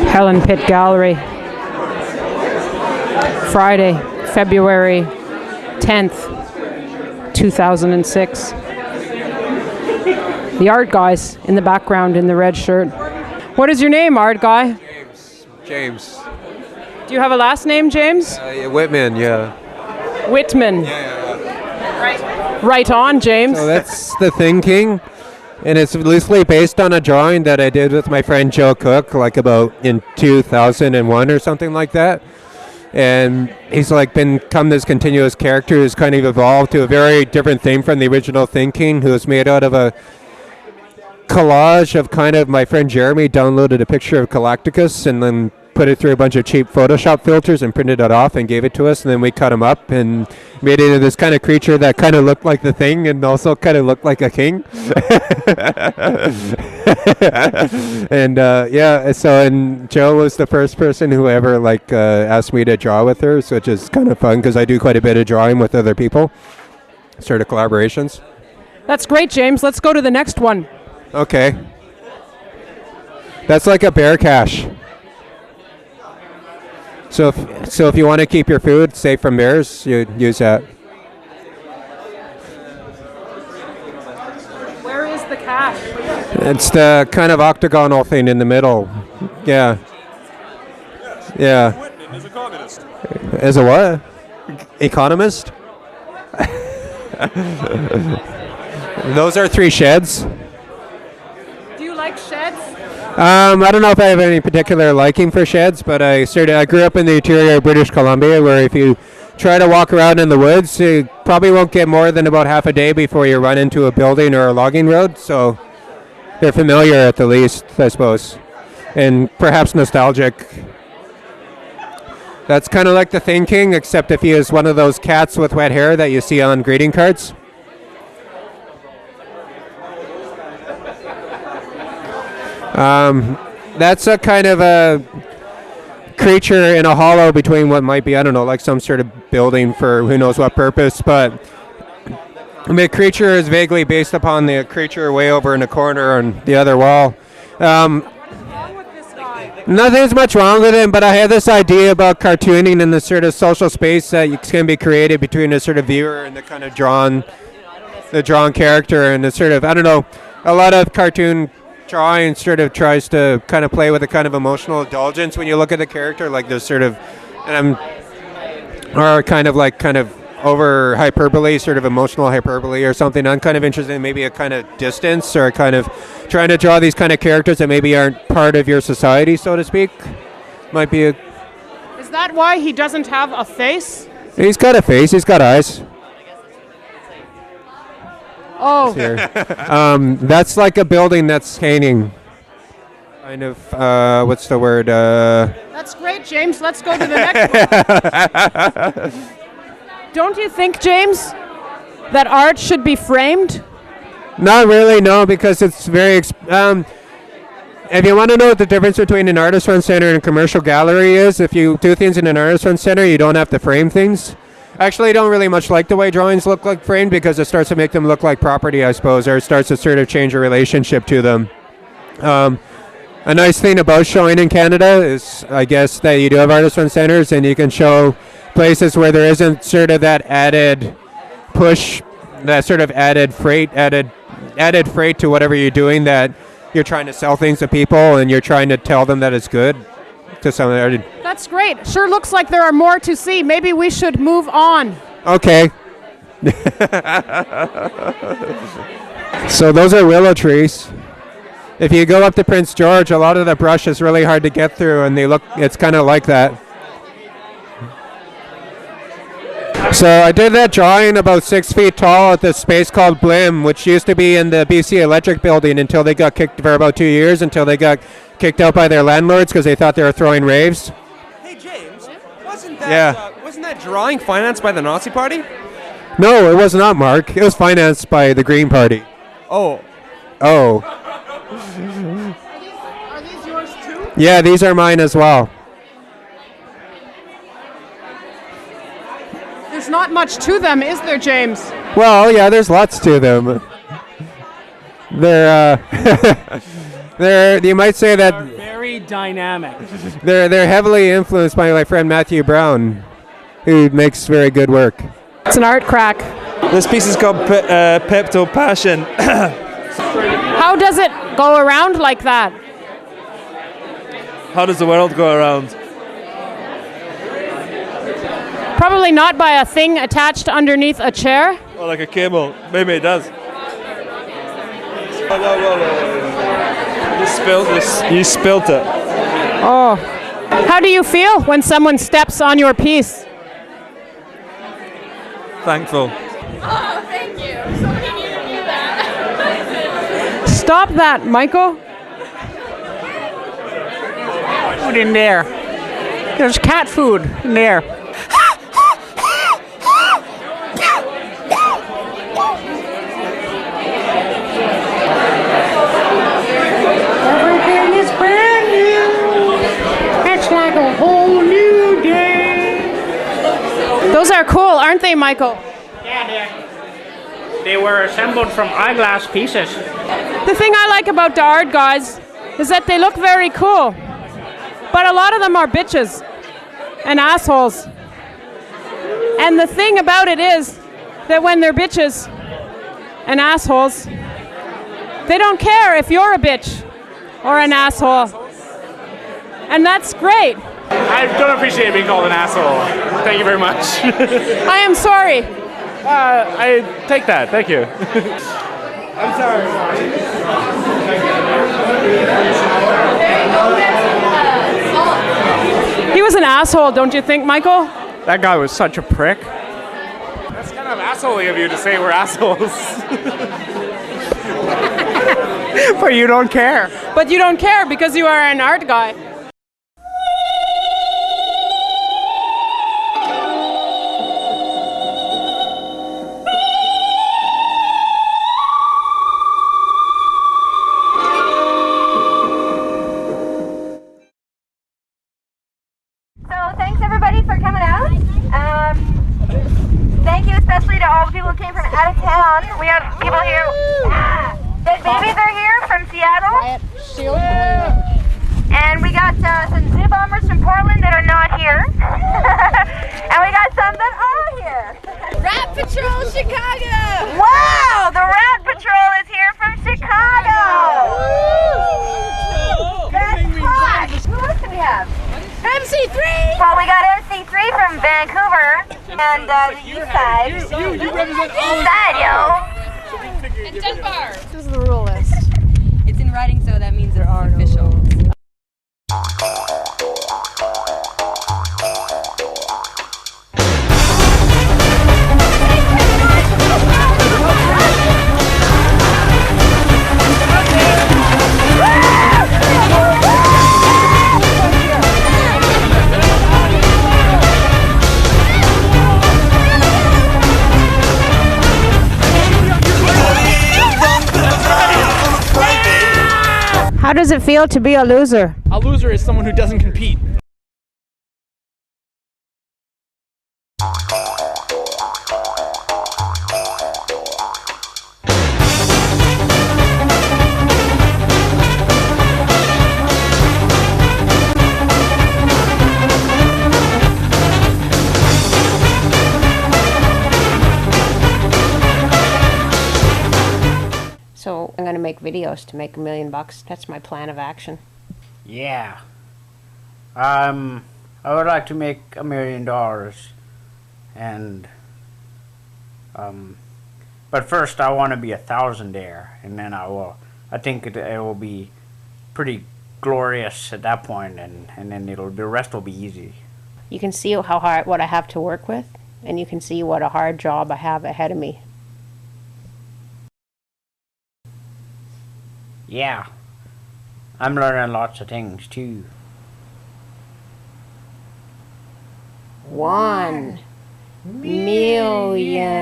Helen Pitt Gallery, Friday, February 10th, 2006. The art guy's in the background in the red shirt. What is your name, art guy? James. Do you have a last name, James? Whitman, yeah. Whitman. Right on, James. So that's The Thinking, and it's loosely based on a drawing that I did with my friend Joe Cook, like about in 2001 or something like that. And he's like become this continuous character who's kind of evolved to a very different thing from the original Thinking, who was made out of a collage of kind of my friend Jeremy downloaded a picture of Galacticus and then put it through a bunch of cheap Photoshop filters and printed it off and gave it to us, and then we cut him up and made it into this kind of creature that kind of looked like the Thing and also kind of looked like a king. And and Joe was the first person who ever asked me to draw with her, which is kind of fun because I do quite a bit of drawing with other people, sort of collaborations. That's great, James. Let's go to the next one. Okay. That's like a bear cache. So if you want to keep your food safe from bears, you use that. Where is the cache? It's the kind of octagonal thing in the middle. Yeah. Yeah. Whitman is a communist. As a what? Economist? Those are 3 sheds. Do you like sheds? I don't know if I have any particular liking for sheds, but I grew up in the interior of British Columbia, where if you try to walk around in the woods, you probably won't get more than about half a day before you run into a building or a logging road. So they're familiar at the least, I suppose, and perhaps nostalgic. That's kind of like the Thinking, except if he is one of those cats with wet hair that you see on greeting cards. That's a kind of a creature in a hollow between what might be, I don't know, like some sort of building for who knows what purpose, but the creature is vaguely based upon the creature way over in the corner on the other wall. Nothing's much wrong with him, but I have this idea about cartooning and the sort of social space that can be created between the sort of viewer and the kind of drawn character, and the sort of, I don't know, a lot of cartoon drawing sort of tries to kind of play with a kind of emotional indulgence when you look at the character, like there's sort of, or kind of over hyperbole, sort of emotional hyperbole or something. I'm kind of interested in maybe a kind of distance, or kind of trying to draw these kind of characters that maybe aren't part of your society, so to speak. Might be a... Is that why he doesn't have a face? He's got a face, he's got eyes. Oh. That's like a building that's hanging. Kind of, what's the word? That's great, James. Let's go to the next one. Don't you think, James, that art should be framed? Not really, no, because it's very... if you want to know what the difference between an artist run center and a commercial gallery is, if you do things in an artist run center, you don't have to frame things. Actually, I don't really much like the way drawings look like framed, because it starts to make them look like property, I suppose, or it starts to sort of change your relationship to them. A nice thing about showing in Canada is, I guess, that you do have artist run centers, and you can show places where there isn't sort of that added push, that sort of added freight to whatever you're doing, that you're trying to sell things to people and you're trying to tell them that it's good. That's great. Sure looks like there are more to see. Maybe we should move on. Okay. So those are willow trees. If you go up to Prince George, a lot of the brush is really hard to get through, and it's kind of like that. So I did that drawing about 6 feet tall at this space called Blim, which used to be in the BC Electric building until they got kicked for about 2 years, until they got kicked out by their landlords because they thought they were throwing raves. Hey James, wasn't that drawing financed by the Nazi Party? No, it was not, Mark. It was financed by the Green Party. Oh. Are these yours too? Yeah, these are mine as well. There's not much to them, is there, James? Well, yeah, there's lots to them. They're they're you might say Are that very dynamic. they're heavily influenced by my friend Matthew Brown, who makes very good work. It's an art crack. This piece is called Pepto Passion. How does it go around like that? How does the world go around? Probably not by a thing attached underneath a chair. Oh, like a cable. Maybe it does. You spilt it. Oh. How do you feel when someone steps on your piece? Thankful. Oh, thank you. Somebody needed to do that. Stop that, Michael. Food in there. There's cat food in there. Everything is brand new. It's like a whole new day. Those are cool, aren't they, Michael? They were assembled from eyeglass pieces. The thing I like about the art guys is that they look very cool. But a lot of them are bitches and assholes. And the thing about it is that when they're bitches and assholes, they don't care if you're a bitch or an asshole. And that's great. I don't appreciate being called an asshole. Thank you very much. I am sorry. I take that. Thank you. I'm sorry. He was an asshole, don't you think, Michael? That guy was such a prick. That's kind of assholey of you to say we're assholes. But you don't care. But you don't care because you are an art guy. So thanks everybody for coming out. Thank you especially to all the people who came from out of town. We have people here. The babies are here from Seattle. And we got some zoo bombers from Portland that are not here. And we got some that are here. Rat Patrol Chicago! Wow! The Rat Patrol is here from Chicago! That's hot! Who else do we have? MC3! Well, we got MC3 from Vancouver and the east side. You represent all east side, yo! And Denver! This is the rule list. It's in writing, so that means it's official. How does it feel to be a loser? A loser is someone who doesn't compete. So I'm going to make videos to make $1 million. That's my plan of action. Yeah. I would like to make $1 million. And, but first I want to be a thousandaire, and then I think it will be pretty glorious at that point, and then the rest will be easy. You can see how hard, what I have to work with, and you can see what a hard job I have ahead of me. Yeah. I'm learning lots of things too. $1 million.